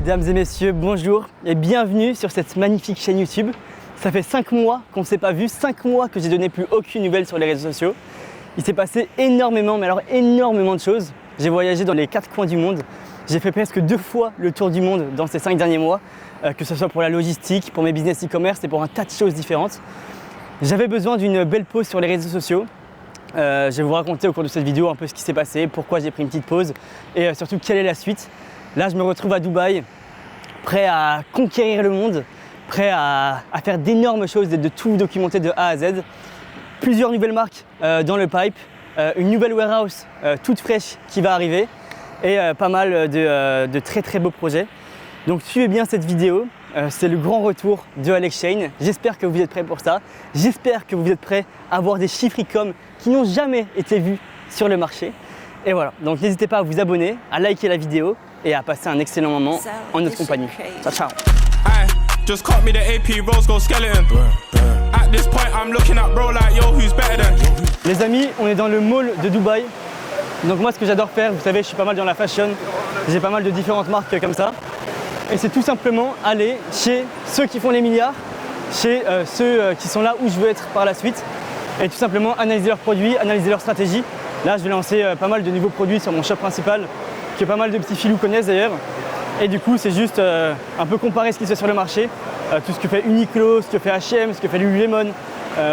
Mesdames et messieurs, bonjour et bienvenue sur cette magnifique chaîne YouTube. Ça fait 5 mois qu'on ne s'est pas vu, 5 mois que j'ai donné plus aucune nouvelle sur les réseaux sociaux. Il s'est passé énormément, mais alors énormément de choses. J'ai voyagé dans les 4 coins du monde. J'ai fait presque 2 fois le tour du monde dans ces 5 derniers mois, que ce soit pour la logistique, pour mes business e-commerce et pour un tas de choses différentes. J'avais besoin d'une belle pause sur les réseaux sociaux. Je vais vous raconter au cours de cette vidéo un peu ce qui s'est passé, pourquoi j'ai pris une petite pause et surtout quelle est la suite. Là, je me retrouve à Dubaï, prêt à conquérir le monde, prêt à faire d'énormes choses et de tout documenter de A à Z. Plusieurs nouvelles marques dans le pipe, une nouvelle warehouse toute fraîche qui va arriver et pas mal de très très beaux projets. Donc suivez bien cette vidéo, c'est le grand retour de Alex Shane. J'espère que vous êtes prêts pour ça. J'espère que vous êtes prêts à voir des chiffres e-com qui n'ont jamais été vus sur le marché. Et voilà, donc n'hésitez pas à vous abonner, à liker la vidéo et à passer un excellent moment en notre compagnie. Ciao, ciao. Just caught me the AP Rose Gold Skeleton. At this point I'm looking at bro like yo who's better than. Les amis, on est dans le mall de Dubaï. Donc moi ce que j'adore faire, vous savez, je suis pas mal dans la fashion. J'ai pas mal de différentes marques comme ça. Et c'est tout simplement aller chez ceux qui font les milliards, chez ceux qui sont là où je veux être par la suite. Et tout simplement analyser leurs produits, analyser leurs stratégies. Là je vais lancer pas mal de nouveaux produits sur mon shop principal, que pas mal de petits filous connaissent d'ailleurs. Et du coup, c'est juste un peu comparer ce qui se fait sur le marché, tout ce que fait Uniqlo, ce que fait H&M, ce que fait Lululemon,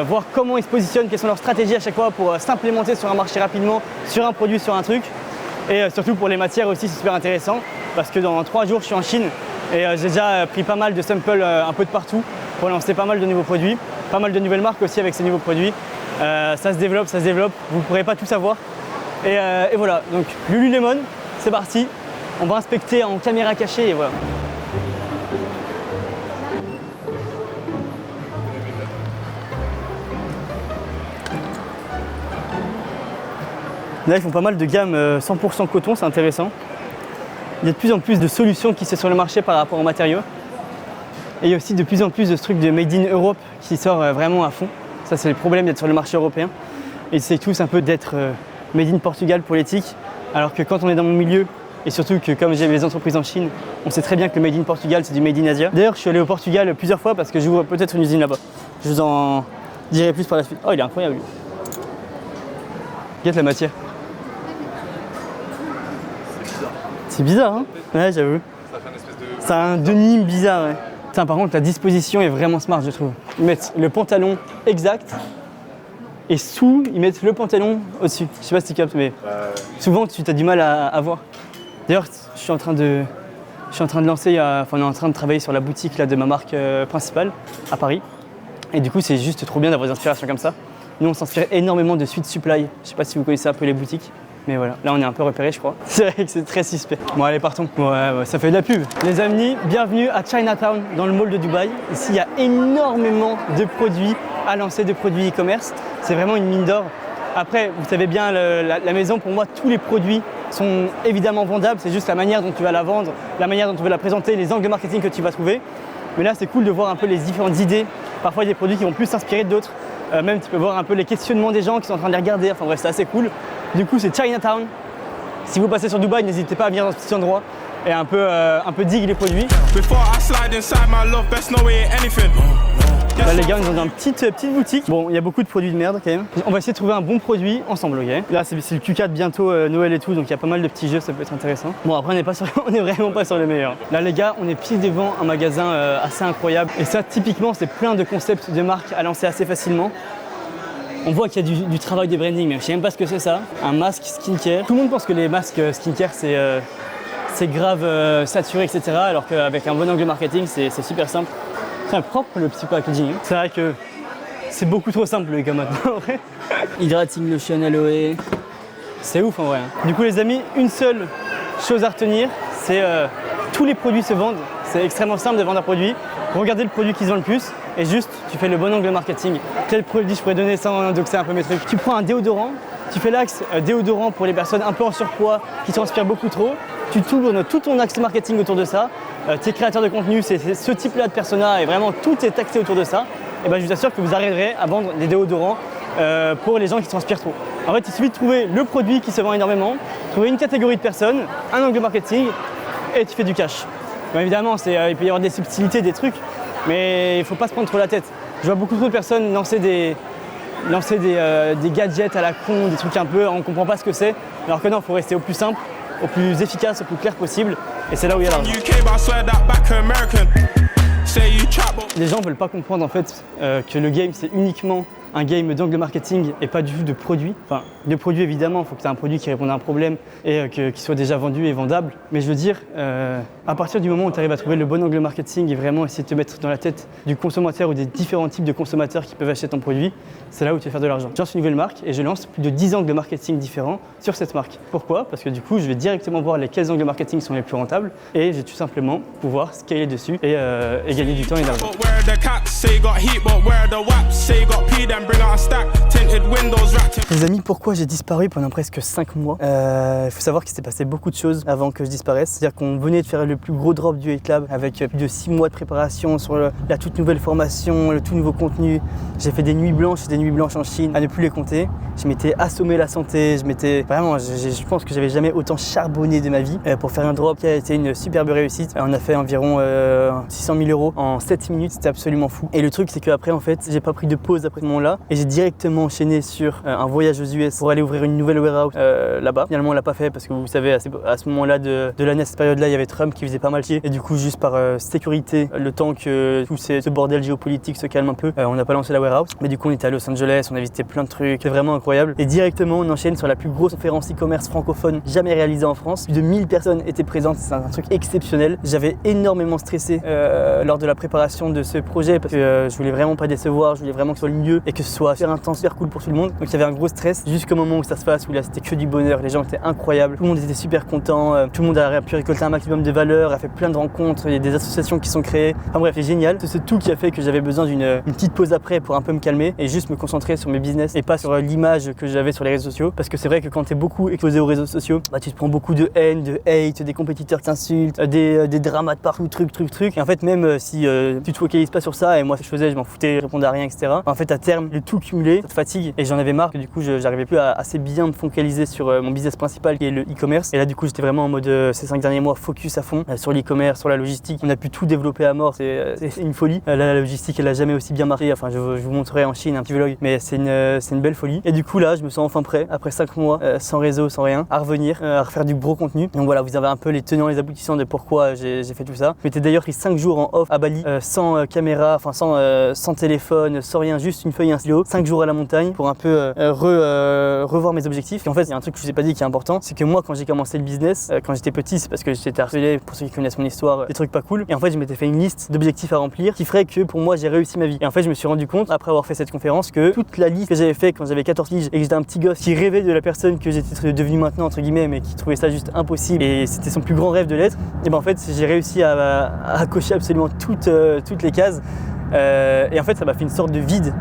voir comment ils se positionnent, quelles sont leurs stratégies à chaque fois pour s'implémenter sur un marché rapidement, sur un produit, sur un truc. Et surtout pour les matières aussi, c'est super intéressant parce que dans 3 jours, je suis en Chine et j'ai déjà pris pas mal de samples un peu de partout pour lancer pas mal de nouveaux produits, pas mal de nouvelles marques aussi avec ces nouveaux produits. Ça se développe, vous ne pourrez pas tout savoir. Et voilà, donc Lululemon, c'est parti. On va inspecter en caméra cachée et voilà. Là, ils font pas mal de gammes 100% coton, c'est intéressant. Il y a de plus en plus de solutions qui sont sur le marché par rapport aux matériaux. Et il y a aussi de plus en plus de trucs de Made in Europe qui sort vraiment à fond. Ça, c'est le problème d'être sur le marché européen. Ils essayent tous un peu d'être Made in Portugal pour l'éthique. Alors que quand on est dans mon milieu, et surtout que comme j'ai mes entreprises en Chine, on sait très bien que le Made in Portugal, c'est du Made in Asia. D'ailleurs, je suis allé au Portugal plusieurs fois parce que j'ouvre peut-être une usine là-bas. Je vous en dirai plus par la suite. Oh, il est incroyable. Regarde la matière. C'est bizarre. C'est bizarre, hein? Ouais, j'avoue. Ça fait une espèce de... C'est un denim bizarre, ouais. Putain, par contre, la disposition est vraiment smart, je trouve. Ils mettent le pantalon exact et sous, ils mettent le pantalon au-dessus. Je sais pas si tu captes, mais souvent, tu as du mal à voir. D'ailleurs, je suis en train de lancer, on est en train de travailler sur la boutique là, de ma marque principale à Paris. Et du coup, c'est juste trop bien d'avoir des inspirations comme ça. Nous, on s'inspire énormément de Sweet Supply. Je sais pas si vous connaissez un peu les boutiques, mais voilà. Là, on est un peu repéré, je crois. C'est vrai que c'est très suspect. Bon, allez, partons. Ouais, ça fait de la pub. Les amis, bienvenue à Chinatown, dans le mall de Dubaï. Ici, il y a énormément de produits à lancer, de produits e-commerce. C'est vraiment une mine d'or. Après, vous savez bien, la maison, pour moi, tous les produits sont évidemment vendables, c'est juste la manière dont tu vas la vendre, la manière dont tu vas la présenter, les angles marketing que tu vas trouver. Mais là, c'est cool de voir un peu les différentes idées. Parfois, il y a des produits qui vont plus s'inspirer d'autres. Même, tu peux voir un peu les questionnements des gens qui sont en train de les regarder. Enfin bref, c'est assez cool. Du coup, c'est Chinatown. Si vous passez sur Dubaï, n'hésitez pas à venir dans ce petit endroit et un peu digue les produits. Là les gars, ils ont dans une petite boutique. Bon, il y a beaucoup de produits de merde quand même. On va essayer de trouver un bon produit ensemble, ok? Là c'est le Q4 bientôt, Noël et tout, donc il y a pas mal de petits jeux, ça peut être intéressant. Bon après on est vraiment pas sur le meilleur. Là les gars, on est pieds devant un magasin assez incroyable. Et ça typiquement c'est plein de concepts de marques à lancer assez facilement. On voit qu'il y a du travail de branding, mais je sais même pas ce que c'est ça. Un masque skincare. Tout le monde pense que les masques skincare c'est grave saturé, etc. Alors qu'avec un bon angle marketing, c'est super simple. C'est propre le petit packaging. C'est vrai que c'est beaucoup trop simple les gars maintenant en vrai. Hydrating lotion aloe. C'est ouf en vrai. Du coup les amis, une seule chose à retenir, c'est tous les produits se vendent. C'est extrêmement simple de vendre un produit. Regardez le produit qui se vend le plus et juste tu fais le bon angle marketing. Quel produit je pourrais donner sans doxer un peu mes trucs? Tu prends un déodorant, tu fais l'axe déodorant pour les personnes un peu en surpoids qui transpirent beaucoup trop. Tu tournes tout ton axe marketing autour de ça. Tes créateurs de contenu, c'est ce type-là de persona et vraiment tout est axé autour de ça. Et ben, je vous assure que vous arriverez à vendre des déodorants pour les gens qui transpirent trop. En fait, il suffit de trouver le produit qui se vend énormément, trouver une catégorie de personnes, un angle marketing et tu fais du cash. Bon, évidemment, il peut y avoir des subtilités, des trucs, mais il ne faut pas se prendre trop la tête. Je vois beaucoup trop de personnes lancer des gadgets à la con, des trucs un peu, on ne comprend pas ce que c'est. Alors que non, il faut rester au plus simple, au plus efficace, au plus clair possible. Et c'est là où il y a l'argent. Les gens ne veulent pas comprendre en fait que le game c'est uniquement un game d'angle marketing et pas du tout de produit. Enfin, de produit évidemment, il faut que tu aies un produit qui réponde à un problème et qu'il soit déjà vendu et vendable. Mais je veux dire, à partir du moment où tu arrives à trouver le bon angle marketing et vraiment essayer de te mettre dans la tête du consommateur ou des différents types de consommateurs qui peuvent acheter ton produit, c'est là où tu vas faire de l'argent. Je lance une nouvelle marque et je lance plus de 10 angles marketing différents sur cette marque. Pourquoi? Parce que du coup, je vais directement voir lesquels angles marketing sont les plus rentables et je vais tout simplement pouvoir scaler dessus et gagner du temps et de l'argent. Les amis, pourquoi j'ai disparu pendant presque 5 mois? Il faut savoir qu'il s'était passé beaucoup de choses avant que je disparaisse. C'est-à-dire qu'on venait de faire le plus gros drop du Hate Lab avec plus de 6 mois de préparation sur la toute nouvelle formation, le tout nouveau contenu. J'ai fait des nuits blanches en Chine, à ne plus les compter. Je m'étais assommé la santé, je pense que j'avais jamais autant charbonné de ma vie pour faire un drop qui a été une superbe réussite. On a fait environ 600 000 € en 7 minutes, c'était absolument fou. Et le truc c'est qu'après en fait, j'ai pas pris de pause après ce moment-là et j'ai directement enchaîné sur un voyage aux US pour aller ouvrir une nouvelle warehouse là-bas. Finalement on l'a pas fait parce que vous savez à ce moment-là de l'année, à cette période-là, il y avait Trump qui faisait pas mal chier et du coup juste par sécurité, le temps que tout ce bordel géopolitique se calme un peu, on n'a pas lancé la warehouse. Mais du coup on était à Los Angeles, on a visité plein de trucs, c'était vraiment incroyable. Et directement on enchaîne sur la plus grosse conférence e-commerce francophone jamais réalisée en France. Plus de 1000 personnes étaient présentes, c'est un truc exceptionnel. J'avais énormément stressé lors de la préparation de ce projet parce que je voulais vraiment pas décevoir, je voulais vraiment que ce soit le mieux et que ce soit super intense, super cool pour tout le monde. Donc il y avait un gros stress jusqu'au moment où ça se passe, où là c'était que du bonheur, les gens étaient incroyables, tout le monde était super content, tout le monde a pu récolter un maximum de valeur, a fait plein de rencontres, il y a des associations qui sont créées. Enfin bref, c'est génial. C'est tout qui a fait que j'avais besoin d'une petite pause après pour un peu me calmer et juste me concentrer sur mes business et pas sur l'image que j'avais sur les réseaux sociaux. Parce que c'est vrai que quand t'es beaucoup exposé aux réseaux sociaux, tu te prends beaucoup de haine, de hate, des compétiteurs qui t'insultent, des dramas de partout, truc. Et en fait, même si tu te focalises pas sur ça, et moi ce que je faisais, je m'en foutais, je répondais à rien, etc. En fait, à terme, le tout cumulé, ça te fatigue et j'en avais marre. Du coup, j'arrivais plus à assez bien me focaliser sur mon business principal qui est le e-commerce. Et là, du coup, j'étais vraiment en mode ces 5 derniers mois focus à fond sur l'e-commerce, sur la logistique. On a pu tout développer à mort, c'est une folie. Là, la logistique, elle a jamais aussi bien marché. Enfin, je vous montrerai en Chine un petit vlog, mais c'est une belle folie. Et du coup, là, je me sens enfin prêt, après 5 mois, sans réseau, sans rien, à revenir, à refaire du gros contenu. Donc voilà, vous avez un peu les tenants, les aboutissants de pourquoi j'ai fait tout ça. Je m'étais d'ailleurs pris 5 jours en off à Bali, sans caméra, enfin sans téléphone, sans rien, juste une feuille et un stylo. 5 jours à la montagne pour un peu revoir mes objectifs. Et en fait, il y a un truc que je vous ai pas dit qui est important, c'est que moi, quand j'ai commencé le business, quand j'étais petit, c'est parce que j'étais harcelé, pour ceux qui connaissent mon histoire, des trucs pas cool. Et en fait, je m'étais fait une liste d'objectifs à remplir qui ferait que pour moi, j'ai réussi ma vie. Et en fait, je me suis rendu compte, après avoir fait cette conférence, que toute la liste que j'avais fait quand j'avais 14 piges et que j'étais un petit gosse qui rêvait de la personne que j'étais devenu maintenant, entre guillemets, mais qui trouvait ça juste impossible et c'était son plus grand rêve de l'être, et ben en fait, j'ai réussi à cocher absolument toutes les cases. Et en fait, ça m'a fait une sorte de vide.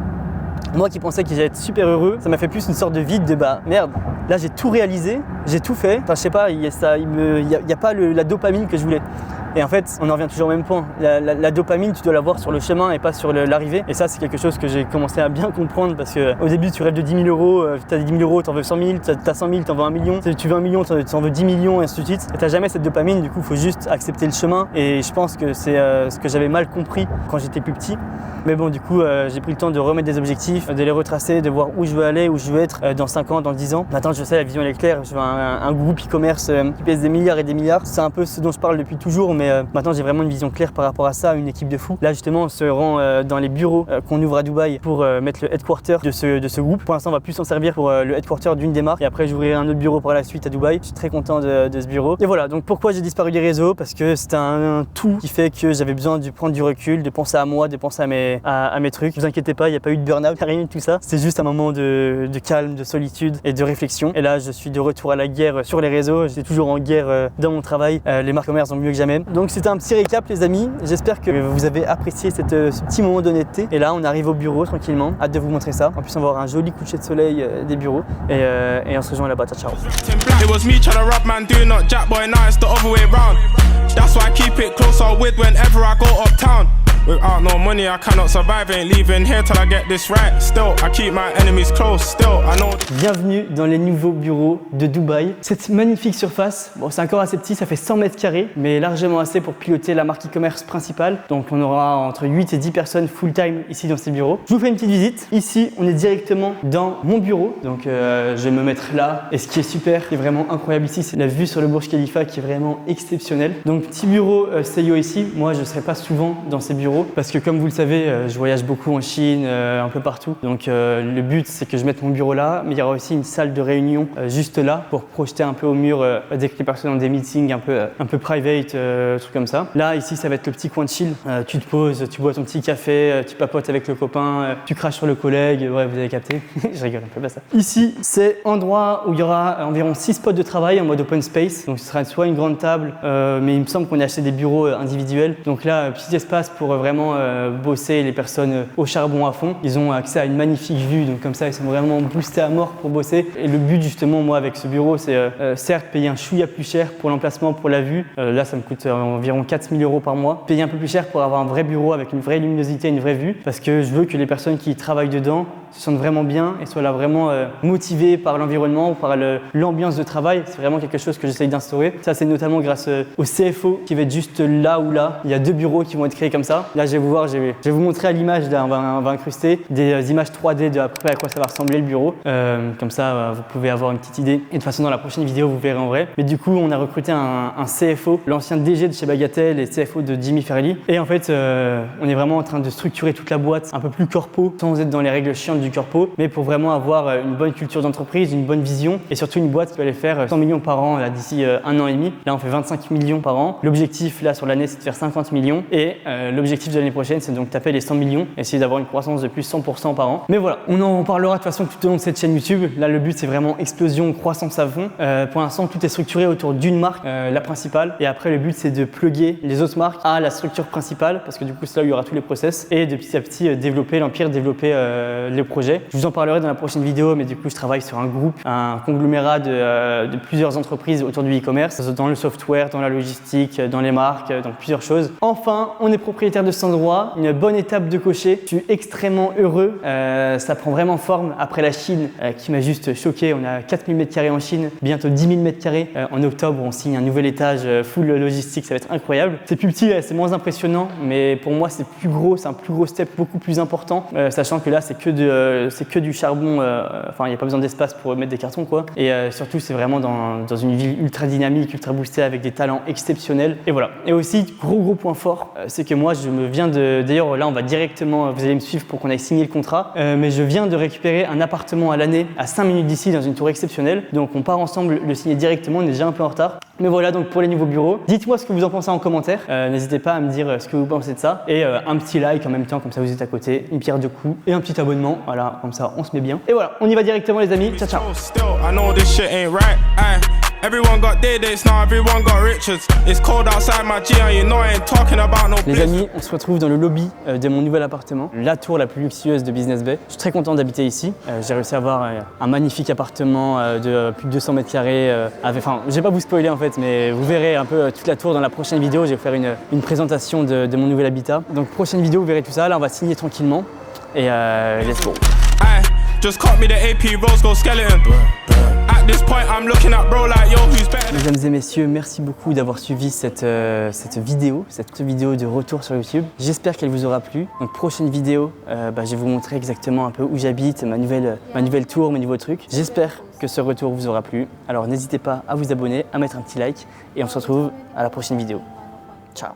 Moi qui pensais que j'allais être super heureux, ça m'a fait plus une sorte de vide de merde, là j'ai tout réalisé, j'ai tout fait, enfin je sais pas, il y a pas la dopamine que je voulais. Et en fait, on en revient toujours au même point. La dopamine, tu dois l'avoir sur le chemin et pas sur l'arrivée. Et ça, c'est quelque chose que j'ai commencé à bien comprendre parce qu'au début, tu rêves de 10 000 €, tu as 10 000 €, tu en veux 100 000, tu as 100 000, tu en veux 1 million. Tu veux 1 million, tu en veux 10 millions et ainsi de suite. Et tu n'as jamais cette dopamine, du coup, il faut juste accepter le chemin. Et je pense que c'est ce que j'avais mal compris quand j'étais plus petit. Mais bon, du coup, j'ai pris le temps de remettre des objectifs, de les retracer, de voir où je veux aller, où je veux être dans 5 ans, dans 10 ans. Maintenant, je sais, la vision elle est claire. Je veux un groupe e-commerce qui pèse des milliards et des milliards. C'est un peu ce dont je parle depuis toujours, mais maintenant, j'ai vraiment une vision claire par rapport à ça, une équipe de fous. Là justement on se rend dans les bureaux qu'on ouvre à Dubaï pour mettre le headquarter de ce groupe. Pour l'instant on va plus s'en servir pour le headquarter d'une des marques et après j'ouvrirai un autre bureau par la suite à Dubaï. Je suis très content de ce bureau. Et voilà, donc pourquoi j'ai disparu des réseaux? Parce que c'est un tout qui fait que j'avais besoin de prendre du recul, de penser à moi, de penser à mes trucs. Ne vous inquiétez pas, il n'y a pas eu de burn-out, rien de tout ça. C'est juste un moment de calme, de solitude et de réflexion. Et là je suis de retour à la guerre sur les réseaux. J'étais toujours en guerre dans mon travail. Les marques commerce vont mieux que jamais. Donc c'était un petit récap les amis, j'espère que vous avez apprécié ce petit moment d'honnêteté. Et là on arrive au bureau tranquillement, hâte de vous montrer ça. En plus on va avoir un joli coucher de soleil des bureaux et on se rejoint là-bas, ciao. It was me trying to rub man, do not jack boy, now it's the other way round. That's why I keep it close, I'm with whenever I go uptown. Without no money, I cannot survive. Ain't leaving here till I get this right. Still, I keep my enemies close. Still, I know. Bienvenue dans les nouveaux bureaux de Dubaï. Cette magnifique surface, bon, c'est encore assez petit, ça fait 100 mètres carrés, mais largement assez pour piloter la marque e-commerce principale. Donc on aura entre 8 et 10 personnes full-time ici dans ces bureaux. Je vous fais une petite visite. Ici, on est directement dans mon bureau. Donc je vais me mettre là. Et ce qui est super, qui est vraiment incroyable ici, c'est la vue sur le Burj Khalifa qui est vraiment exceptionnelle. Donc petit bureau Seyo ici. Moi, je ne serai pas souvent dans ces bureaux parce que comme vous le savez, je voyage beaucoup en Chine, un peu partout. Donc le but, c'est que je mette mon bureau là, mais il y aura aussi une salle de réunion juste là pour projeter un peu au mur dès que les personnes ont des meetings un peu private, trucs comme ça. Là, ici, ça va être le petit coin de chill. Tu te poses, tu bois ton petit café, tu papotes avec le copain, tu craches sur le collègue. Ouais, vous avez capté. Je rigole un peu, pas ça. Ici, c'est endroit où il y aura environ 6 spots de travail en mode open space. Donc ce sera soit une grande table, mais il me semble qu'on a acheté des bureaux individuels. Donc là, petit espace pour vraiment bosser les personnes au charbon à fond. Ils ont accès à une magnifique vue, donc comme ça, ils sont vraiment boostés à mort pour bosser. Et le but justement, moi, avec ce bureau, c'est certes payer un chouïa plus cher pour l'emplacement, pour la vue. Là, ça me coûte environ 4 000 € par mois. Payer un peu plus cher pour avoir un vrai bureau avec une vraie luminosité, une vraie vue, parce que je veux que les personnes qui travaillent dedans se sentent vraiment bien et soient là vraiment motivées par l'environnement ou par l'ambiance de travail. C'est vraiment quelque chose que j'essaye d'instaurer. Ça, c'est notamment grâce au CFO qui va être juste là ou là. Il y a 2 bureaux qui vont être créés comme ça. Là, je vais vous montrer à l'image, là, on va incruster des images 3D de à peu près à quoi ça va ressembler le bureau. Comme ça, vous pouvez avoir une petite idée. Et de toute façon, dans la prochaine vidéo, vous verrez en vrai. Mais du coup, on a recruté un CFO, l'ancien DG de chez Bagatelle et CFO de Jimmy Fairly. Et en fait, on est vraiment en train de structurer toute la boîte un peu plus corpo, sans être dans les règles chiantes du corpo, mais pour vraiment avoir une bonne culture d'entreprise, une bonne vision et surtout une boîte qui va aller faire 100 millions par an d'ici 1 an et demi. Là, on fait 25 millions par an. L'objectif, là, sur l'année, c'est de faire 50 millions. Et l'objectif de l'année prochaine, c'est donc taper les 100 millions, essayer d'avoir une croissance de plus 100% par an. Mais voilà, on en parlera de toute façon tout au long de cette chaîne YouTube. Là, le but, c'est vraiment explosion, croissance à fond. Pour l'instant, tout est structuré autour d'une marque, la principale. Et après, le but, c'est de plugger les autres marques à la structure principale, parce que du coup, c'est là où il y aura tous les process. Et de petit à petit, développer l'empire, développer les projets. Je vous en parlerai dans la prochaine vidéo, mais du coup, je travaille sur un groupe, un conglomérat de plusieurs entreprises autour du e-commerce, dans le software, dans la logistique, dans les marques, dans plusieurs choses. Enfin, on est propriétaire de cet endroit, une bonne étape de cocher. Je suis extrêmement heureux. Ça prend vraiment forme après la Chine qui m'a juste choqué. On a 4 000 m² en Chine, bientôt 10 000 m². En octobre, on signe un nouvel étage full logistique, ça va être incroyable. C'est plus petit, c'est moins impressionnant, mais pour moi, c'est plus gros, c'est un plus gros step, beaucoup plus important, sachant que là, c'est que du charbon. Enfin, il n'y a pas besoin d'espace pour mettre des cartons, quoi. Et surtout, c'est vraiment dans une ville ultra dynamique, ultra boostée avec des talents exceptionnels. Et voilà. Et aussi, gros point fort, c'est que moi, je me viens d'ailleurs, là, on va directement, vous allez me suivre pour qu'on aille signer le contrat, mais je viens de récupérer un appartement à l'année à 5 minutes d'ici dans une tour exceptionnelle. Donc, on part ensemble le signer directement. On est déjà un peu en retard. Mais voilà donc pour les nouveaux bureaux. Dites-moi ce que vous en pensez en commentaire. N'hésitez pas à me dire ce que vous pensez de ça. Et un petit like en même temps, comme ça vous êtes à côté. Une pierre deux coups et un petit abonnement. Voilà, comme ça on se met bien. Et voilà, on y va directement les amis. Ciao, ciao. Everyone got day dates now, everyone got Richards. It's cold outside my G and you know I ain't talking about no. Les amis, on se retrouve dans le lobby de mon nouvel appartement, la tour la plus luxueuse de Business Bay. Je suis très content d'habiter ici. J'ai réussi à avoir un magnifique appartement de plus de 200 m². Enfin, je vais pas vous spoiler en fait, mais vous verrez un peu toute la tour dans la prochaine vidéo. Je vais faire une présentation de mon nouvel habitat. Donc prochaine vidéo, vous verrez tout ça. Là, on va signer tranquillement et let's go. Just caught me the AP Rose Gold Skeleton. At this point, I'm looking at bro like yo, who's better? Mesdames et messieurs, merci beaucoup d'avoir suivi cette vidéo de retour sur YouTube. J'espère qu'elle vous aura plu. Donc prochaine vidéo, je vais vous montrer exactement un peu où j'habite, ma nouvelle tour, mes nouveaux trucs. J'espère que ce retour vous aura plu. Alors n'hésitez pas à vous abonner, à mettre un petit like et on se retrouve à la prochaine vidéo. Ciao.